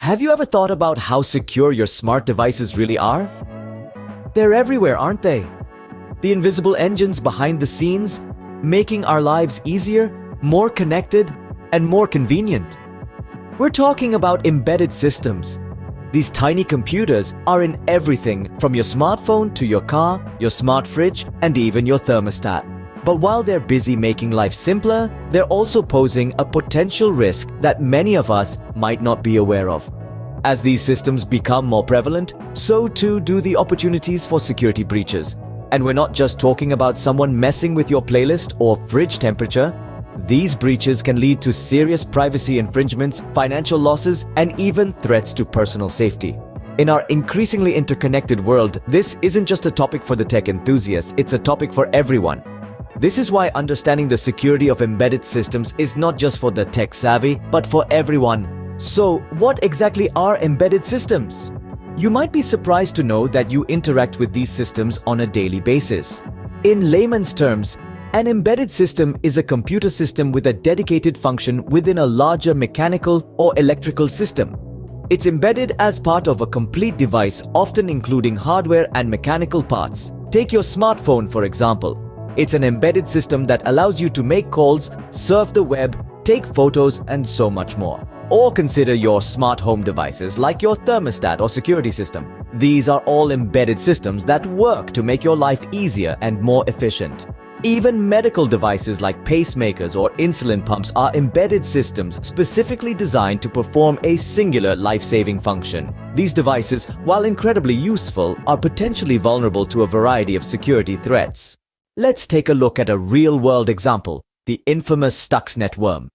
Have you ever thought about how secure your smart devices really are? They're everywhere, aren't they? The invisible engines behind the scenes, making our lives easier, more connected, and more convenient. We're talking about embedded systems. These tiny computers are in everything from your smartphone to your car, your smart fridge, and even your thermostat. But while they're busy making life simpler, they're also posing a potential risk that many of us might not be aware of. As these systems become more prevalent, so too do the opportunities for security breaches. And we're not just talking about someone messing with your playlist or fridge temperature. These breaches can lead to serious privacy infringements, financial losses, and even threats to personal safety. In our increasingly interconnected world, this isn't just a topic for the tech enthusiasts, it's a topic for everyone. This is why understanding the security of embedded systems is not just for the tech-savvy, but for everyone. So, what exactly are embedded systems? You might be surprised to know that you interact with these systems on a daily basis. In layman's terms, an embedded system is a computer system with a dedicated function within a larger mechanical or electrical system. It's embedded as part of a complete device, often including hardware and mechanical parts. Take your smartphone, for example. It's an embedded system that allows you to make calls, surf the web, take photos, and so much more. Or consider your smart home devices like your thermostat or security system. These are all embedded systems that work to make your life easier and more efficient. Even medical devices like pacemakers or insulin pumps are embedded systems specifically designed to perform a singular life-saving function. These devices, while incredibly useful, are potentially vulnerable to a variety of security threats. Let's take a look at a real-world example, the infamous Stuxnet worm.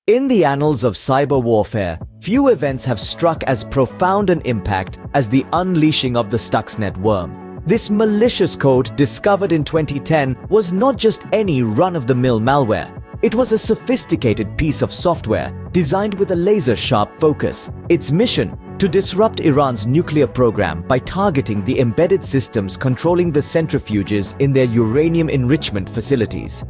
In the annals of cyber warfare, few events have struck as profound an impact as the unleashing of the Stuxnet worm. This malicious code, discovered in 2010, was not just any run-of-the-mill malware. It was a sophisticated piece of software designed with a laser-sharp focus. Its mission: to disrupt Iran's nuclear program by targeting the embedded systems controlling the centrifuges in their uranium enrichment facilities.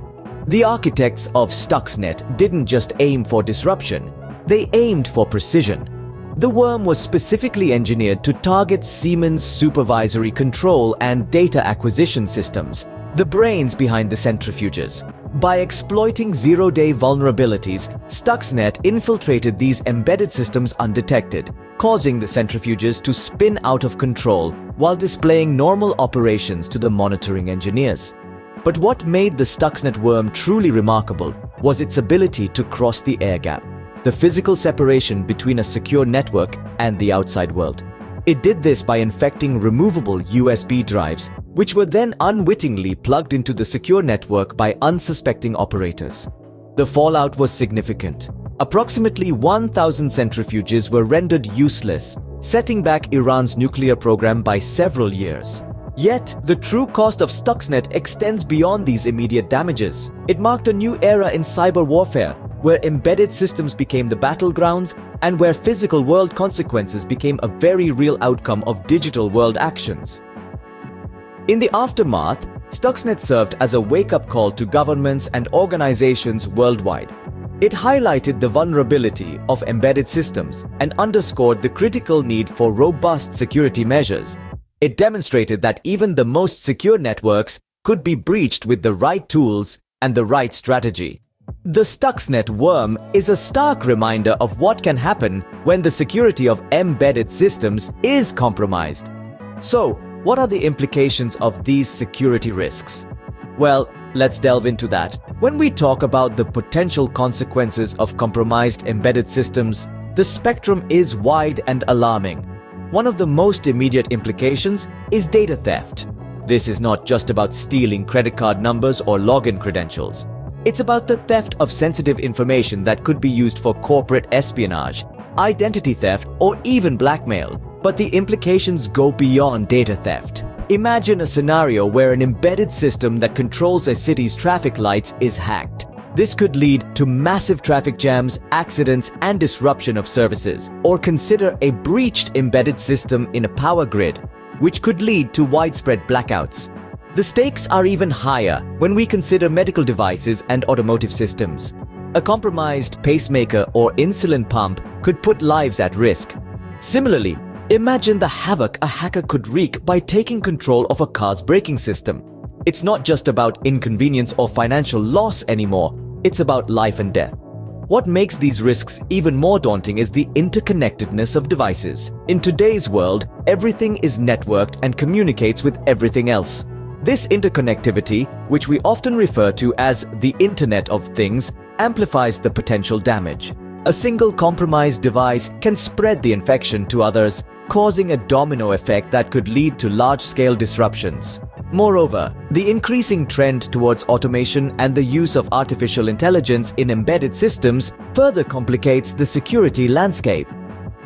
The architects of Stuxnet didn't just aim for disruption, they aimed for precision. The worm was specifically engineered to target Siemens' supervisory control and data acquisition systems, the brains behind the centrifuges. By exploiting zero-day vulnerabilities, Stuxnet infiltrated these embedded systems undetected, causing the centrifuges to spin out of control while displaying normal operations to the monitoring engineers. But what made the Stuxnet worm truly remarkable was its ability to cross the air gap, the physical separation between a secure network and the outside world. It did this by infecting removable USB drives, which were then unwittingly plugged into the secure network by unsuspecting operators. The fallout was significant. Approximately 1,000 centrifuges were rendered useless, setting back Iran's nuclear program by several years. Yet, the true cost of Stuxnet extends beyond these immediate damages. It marked a new era in cyber warfare, where embedded systems became the battlegrounds and where physical world consequences became a very real outcome of digital world actions. In the aftermath, Stuxnet served as a wake-up call to governments and organizations worldwide. It highlighted the vulnerability of embedded systems and underscored the critical need for robust security measures. It demonstrated that even the most secure networks could be breached with the right tools and the right strategy. The Stuxnet worm is a stark reminder of what can happen when the security of embedded systems is compromised. So, what are the implications of these security risks? Well, let's delve into that. When we talk about the potential consequences of compromised embedded systems, the spectrum is wide and alarming. One of the most immediate implications is data theft. This is not just about stealing credit card numbers or login credentials. It's about the theft of sensitive information that could be used for corporate espionage, identity theft, or even blackmail. But the implications go beyond data theft. Imagine a scenario where an embedded system that controls a city's traffic lights is hacked. This could lead to massive traffic jams, accidents, and disruption of services. Or consider a breached embedded system in a power grid, which could lead to widespread blackouts. The stakes are even higher when we consider medical devices and automotive systems. A compromised pacemaker or insulin pump could put lives at risk. Similarly, imagine the havoc a hacker could wreak by taking control of a car's braking system. It's not just about inconvenience or financial loss anymore, it's about life and death. What makes these risks even more daunting is the interconnectedness of devices. In today's world, everything is networked and communicates with everything else. This interconnectivity, which we often refer to as the Internet of Things, amplifies the potential damage. A single compromised device can spread the infection to others, causing a domino effect that could lead to large-scale disruptions. Moreover, the increasing trend towards automation and the use of artificial intelligence in embedded systems further complicates the security landscape.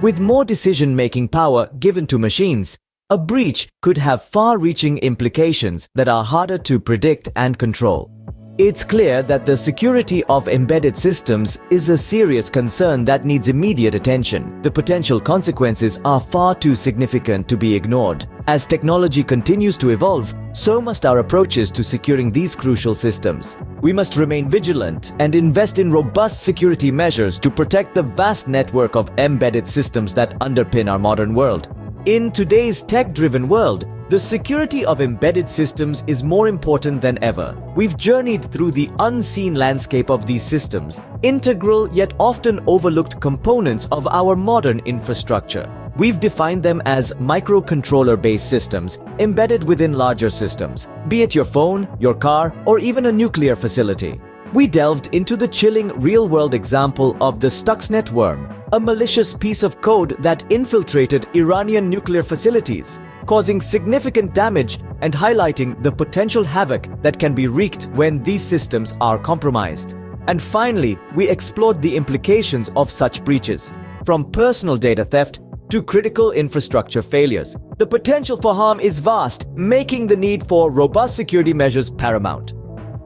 With more decision-making power given to machines, a breach could have far-reaching implications that are harder to predict and control. It's clear that the security of embedded systems is a serious concern that needs immediate attention. The potential consequences are far too significant to be ignored. As technology continues to evolve, so must our approaches to securing these crucial systems. We must remain vigilant and invest in robust security measures to protect the vast network of embedded systems that underpin our modern world. In today's tech-driven world, the security of embedded systems is more important than ever. We've journeyed through the unseen landscape of these systems, integral yet often overlooked components of our modern infrastructure. We've defined them as microcontroller-based systems embedded within larger systems, be it your phone, your car, or even a nuclear facility. We delved into the chilling real-world example of the Stuxnet worm, a malicious piece of code that infiltrated Iranian nuclear facilities, causing significant damage and highlighting the potential havoc that can be wreaked when these systems are compromised. And finally, we explored the implications of such breaches, from personal data theft to critical infrastructure failures. The potential for harm is vast, making the need for robust security measures paramount.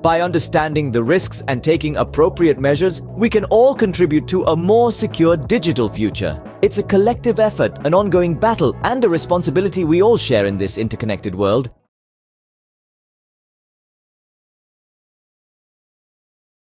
By understanding the risks and taking appropriate measures, we can all contribute to a more secure digital future. It's a collective effort, an ongoing battle, and a responsibility we all share in this interconnected world.